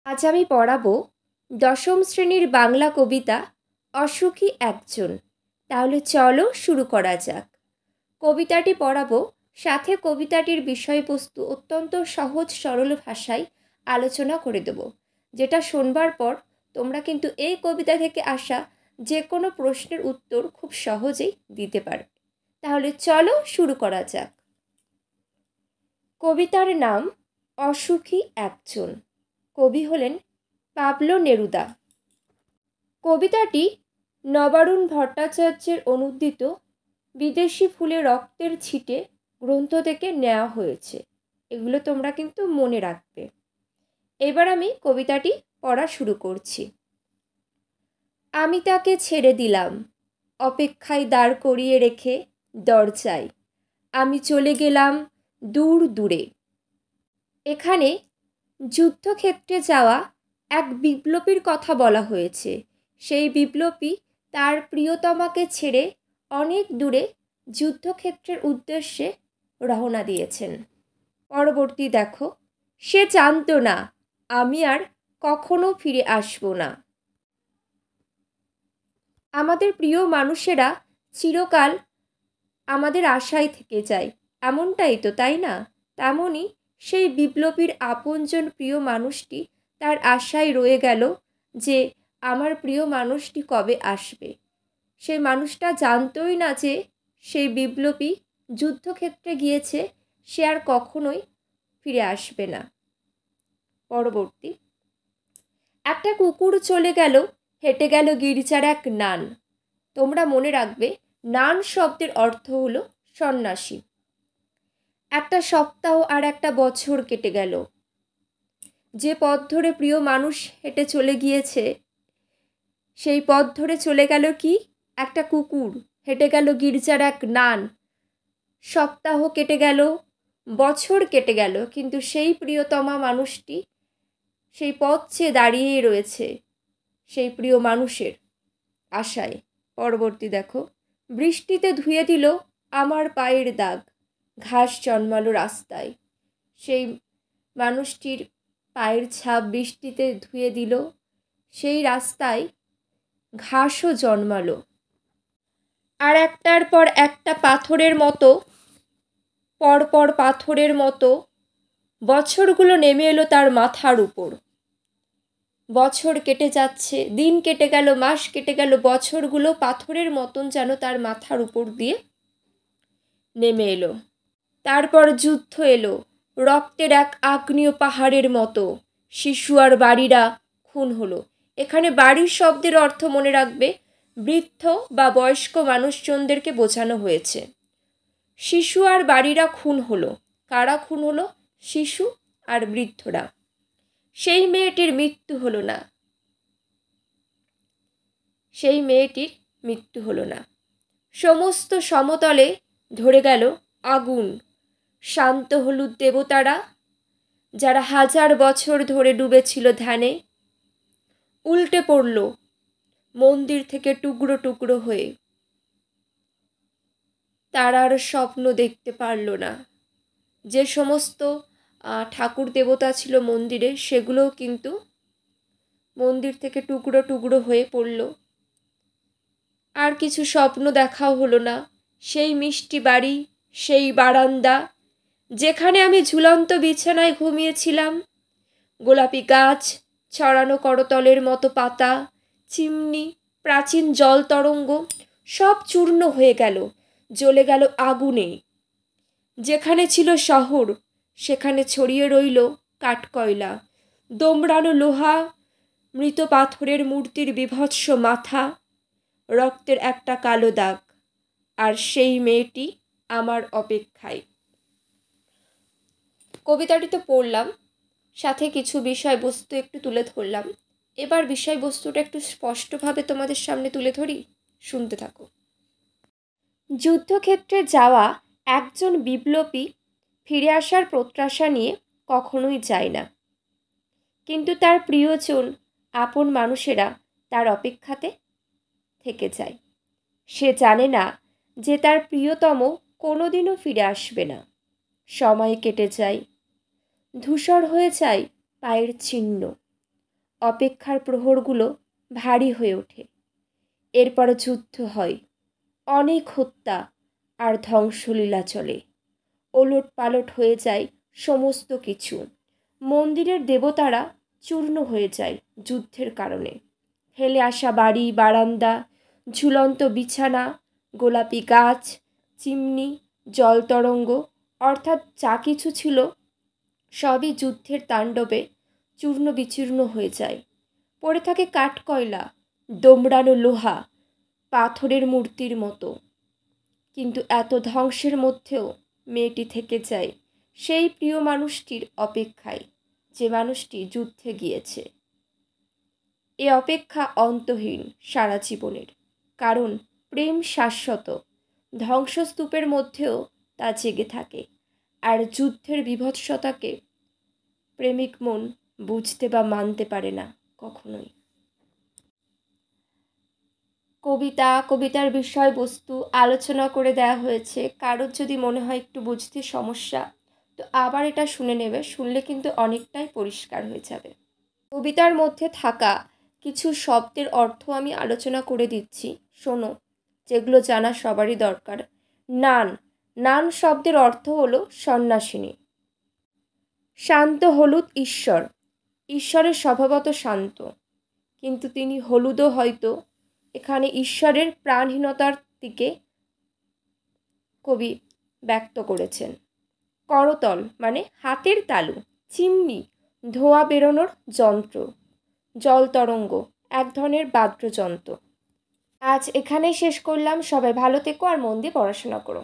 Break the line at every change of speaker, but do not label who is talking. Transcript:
আজ আমি পড়াবো দশম শ্রেণীর বাংলা কবিতা অসুখী একজন। তাহলে চলো শুরু করা যাক। কবিতাটি পড়াবো, সাথে কবিতাটির বিষয়বস্তু অত্যন্ত সহজ সরল ভাষায় আলোচনা করে দেব, যেটা শোনবার পর তোমরা কিন্তু এই কবিতা থেকে আসা যে কোনো প্রশ্নের উত্তর খুব সহজেই দিতে পারবে। তাহলে চলো শুরু করা যাক। কবিতার নাম অসুখী একজন। কবি হলেন পাবলো নেরুদা। কবিতাটি নবারুণ ভট্টাচার্যের অনুদিত বিদেশি ফুলে রক্তের ছিটে গ্রন্থ থেকে নেওয়া হয়েছে। এগুলো তোমরা কিন্তু মনে রাখবে। এবার আমি কবিতাটি পড়া শুরু করছি। আমি তাকে ছেড়ে দিলাম, অপেক্ষায় দাঁড় করিয়ে রেখে দরজায় আমি চলে গেলাম দূর দূরে। এখানে যুদ্ধক্ষেত্রে যাওয়া এক বিপ্লবীর কথা বলা হয়েছে। সেই বিপ্লবী তার প্রিয়তমাকে ছেড়ে অনেক দূরে যুদ্ধক্ষেত্রের উদ্দেশ্যে রওনা দিয়েছেন। পরবর্তী দেখো, সে জানতো না আমি আর কখনো ফিরে আসবো না। আমাদের প্রিয় মানুষেরা চিরকাল আমাদের আশায় থেকে যায়, এমনটাই তো, তাই না? তেমনই সেই বিপ্লবীর আপনজন প্রিয় মানুষটি তার আশায় রয়ে গেল যে আমার প্রিয় মানুষটি কবে আসবে। সেই মানুষটা জানতোই না যে সেই বিপ্লবী যুদ্ধক্ষেত্রে গিয়েছে, সে আর কখনোই ফিরে আসবে না। পরবর্তী, একটা কুকুর চলে গেল, হেঁটে গেল গির্জার এক নান। তোমরা মনে রাখবে, নান শব্দের অর্থ হলো সন্ন্যাসী। একটা সপ্তাহ আর একটা বছর কেটে গেল। যে পথ ধরে প্রিয় মানুষ হেঁটে চলে গিয়েছে, সেই পথ ধরে চলে গেল কি একটা কুকুর, হেঁটে গেল গির্জার এক নান। সপ্তাহ কেটে গেল, বছর কেটে গেল, কিন্তু সেই প্রিয়তমা মানুষটি সেই পথ চেয়ে দাঁড়িয়েই রয়েছে সেই প্রিয় মানুষের আশায়। পরবর্তী দেখো, বৃষ্টিতে ধুয়ে দিল আমার পায়ের দাগ, ঘাস জন্মালো রাস্তায়। সেই মানুষটির পায়ের ছাপ বৃষ্টিতে ধুয়ে দিল, সেই রাস্তায় ঘাসও জন্মালো। আর একটার পর একটা পাথরের মতো, পরপর পাথরের মতো বছরগুলো নেমে এলো তার মাথার উপর। বছর কেটে যাচ্ছে, দিন কেটে গেল, মাস কেটে গেল, বছরগুলো পাথরের মতন যেন তার মাথার উপর দিয়ে নেমে এলো। তারপর যুদ্ধ এলো, রক্তের এক আগ্নেয় পাহাড়ের মতো। শিশু আর বাড়িরা খুন হলো। এখানে বাড়ির শব্দের অর্থ মনে রাখবে, বৃদ্ধ বা বয়স্ক মানুষজনদেরকে বোঝানো হয়েছে। শিশু আর বাড়িরা খুন হলো। কারা খুন হলো? শিশু আর বৃদ্ধরা। সেই মেয়েটির মৃত্যু হলো না, সেই মেয়েটির মৃত্যু হলো না। সমস্ত সমতলে ধরে গেল আগুন। শান্ত হলুদ দেবতারা, যারা হাজার বছর ধরে ডুবেছিল ধ্যানে, উল্টে পড়ল মন্দির থেকে টুকরো টুকরো হয়ে। তারা আর স্বপ্ন দেখতে পারল না। যে সমস্ত ঠাকুর দেবতা ছিল মন্দিরে, সেগুলোও কিন্তু মন্দির থেকে টুকরো টুকরো হয়ে পড়ল। আর কিছু স্বপ্ন দেখাও হলো না। সেই মিষ্টি বাড়ি, সেই বারান্দা, যেখানে আমি ঝুলন্ত বিছানায় ঘুমিয়েছিলাম, গোলাপি গাছ, ছড়ানো করতলের মতো পাতা, চিমনি, প্রাচীন জল তরঙ্গ, সব চূর্ণ হয়ে গেল, জ্বলে গেল আগুনে। যেখানে ছিল শহর, সেখানে ছড়িয়ে রইল কাঠকয়লা, দোমড়ানো লোহা, মৃত পাথরের মূর্তির বিভৎস মাথা, রক্তের একটা কালো দাগ। আর সেই মেয়েটি আমার অপেক্ষায়। কবিতাটি তো পড়লাম, সাথে কিছু বিষয়বস্তু একটু তুলে ধরলাম। এবার বিষয়বস্তুটা একটু স্পষ্টভাবে তোমাদের সামনে তুলে ধরি, শুনতে থাকো। যুদ্ধক্ষেত্রে যাওয়া একজন বিপ্লবী ফিরে আসার প্রত্যাশা নিয়ে কখনোই যায় না, কিন্তু তার প্রিয়জন, আপন মানুষেরা তার অপেক্ষাতে থেকে যায়। সে জানে না যে তার প্রিয়তম কোনোদিনও ফিরে আসবে না। সময় কেটে যায়, ধূসর হয়ে যায় পায়ের চিহ্ন, অপেক্ষার প্রহরগুলো ভারী হয়ে ওঠে। এরপর যুদ্ধ হয়, অনেক হত্যা আর ধ্বংসলীলা চলে। ওলট পালট হয়ে যায় সমস্ত কিছু। মন্দিরের দেবতারা চূর্ণ হয়ে যায় যুদ্ধের কারণে। ফেলে আসা বাড়ি বারান্দা, ঝুলন্ত বিছানা, গোলাপি গাছ, চিমনি, জলতরঙ্গ, অর্থাৎ যা কিছু ছিল সবই যুদ্ধের তাণ্ডবে চূর্ণ বিচূর্ণ হয়ে যায়। পড়ে থাকে কাঠকয়লা, দোমড়ানো লোহা, পাথরের মূর্তির মতো। কিন্তু এত ধ্বংসের মধ্যেও মেয়েটি থেকে যায় সেই প্রিয় মানুষটির অপেক্ষায়, যে মানুষটি যুদ্ধে গিয়েছে। এ অপেক্ষা অন্তহীন সারা জীবনের, কারণ প্রেম শাশ্বত। ধ্বংসস্তূপের মধ্যেও তা জেগে থাকে, আর যুদ্ধের বীভৎসতাকে প্রেমিক মন বুঝতে বা মানতে পারে না কখনোই। কবিতার বিষয়বস্তু আলোচনা করে দেওয়া হয়েছে। কারোর যদি মনে হয় একটু বুঝতে সমস্যা, তো আবার এটা শুনে নেবে, শুনলে কিন্তু অনেকটাই পরিষ্কার হয়ে যাবে। কবিতার মধ্যে থাকা কিছু শব্দের অর্থ আমি আলোচনা করে দিচ্ছি, শোনো, যেগুলো জানা সবারই দরকার। নান শব্দের অর্থ হলো সন্ন্যাসিনী। শান্ত হলুদ ঈশ্বরের স্বভাবত শান্ত, কিন্তু তিনি হলুদও হয়তো এখানে ঈশ্বরের প্রাণহীনতার দিকে কবি ব্যক্ত করেছেন। করতল মানে হাতের তালু। চিমনি ধোঁয়া বেরোনোর যন্ত্র। জলতরঙ্গ এক ধরনের বাদ্যযন্ত্র। আজ এখানেই শেষ করলাম। সবাই ভালো থেকো আর মন দিয়ে পড়াশোনা করো।